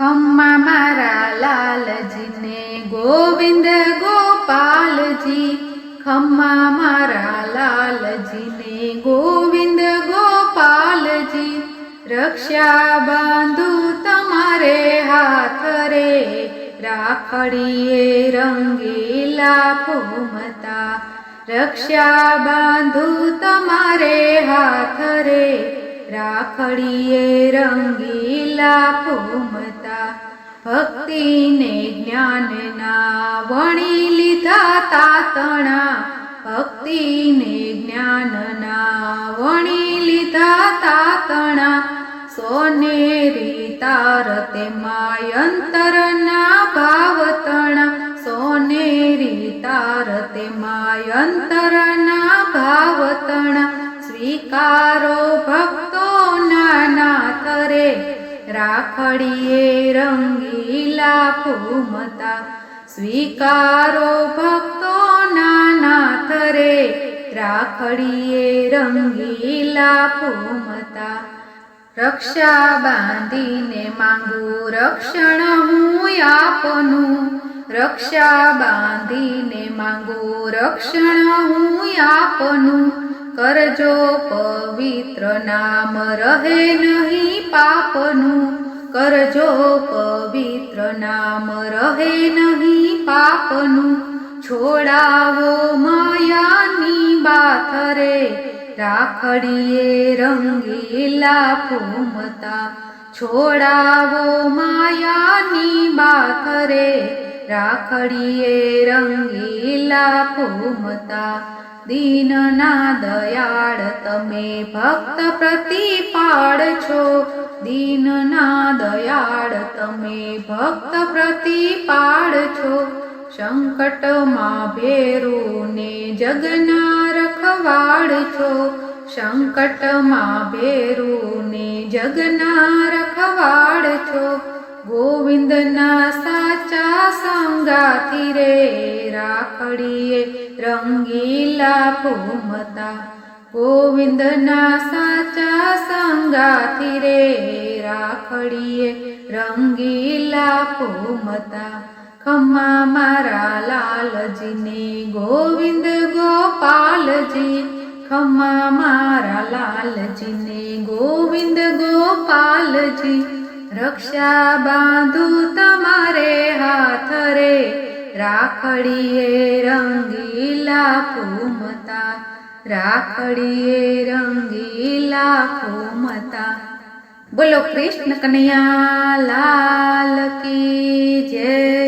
ખમ્મા મારા લાલજીને ગોવિંદ ગોપાલજી, ખમ્મા મારા લાલજીને ગોવિંદ ગોપાલજી, રક્ષા બાંધુ તમારે હાથ રે, રાખડીએ રંગીલા ફૂમતા, રક્ષા બાંધુ તમારે હાથ રે, રાખડીએ રંગીલા ફૂમતા, ભક્તિને જ્ઞાનના વણી લીધા તાતણા, ભક્તિને જ્ઞાનના વણી લીધા તાતણા, સોનેરી તાર તેમાં અંતરના ભાવતણા, સોનેરી તાર તેમાં અંતરના ભાવતણા, સ્વીકારો ભક્તોના નાથ રે, રાખડીએ રંગીલા ફૂમતા, સ્વીકારો ભક્તોના નાથ રે, રાખડીએ રંગીલા ફૂમતા, રક્ષા બાંધીને માંગુ રક્ષણ હું આપનું, રક્ષા બાંધીને માંગુ રક્ષણ હું આપનું, કરજો પવિત્ર નામ રહે નહીં પાપનું, કરજો પવિત્ર નામ રહે નહીં પાપનું, છોડાવો માયાની બાથ રે, રાખડીએ રંગીલા ફૂમતા, છોડાવો માયાની બાથ રે, રાખડીએ રંગીલા ફૂમતા, દીનના દયાળ તમે ભક્ત પ્રતિપાળ છો, દીનના દયાળ તમે ભક્ત પ્રતિપાળ છો, સંકટમાં ભેરુને જગના રખવાડ છો, સંકટમાં ભેરુને જગના રખવાડ છો, ગોવિંદના સાચા સંગાથી રે, રાખડીએ રંગીલા ફૂમતા, ગોવિંદના સાચા સંગાથી રે, રાખડીએ રંગીલા ફૂમતા, ખમ્મા મારા લાલજીને ગોવિંદ ગોપાલજી, ખમ્મા મારા લાલજીને ગોવિંદ ગોપાલજી, રક્ષા બાંધુ તમારે હાથ રે, રાખડીએ રંગીલા ફૂમતા, રાખડીએ રંગીલા ફૂમતા. બોલો કૃષ્ણ કનૈયા લાલ કી જય.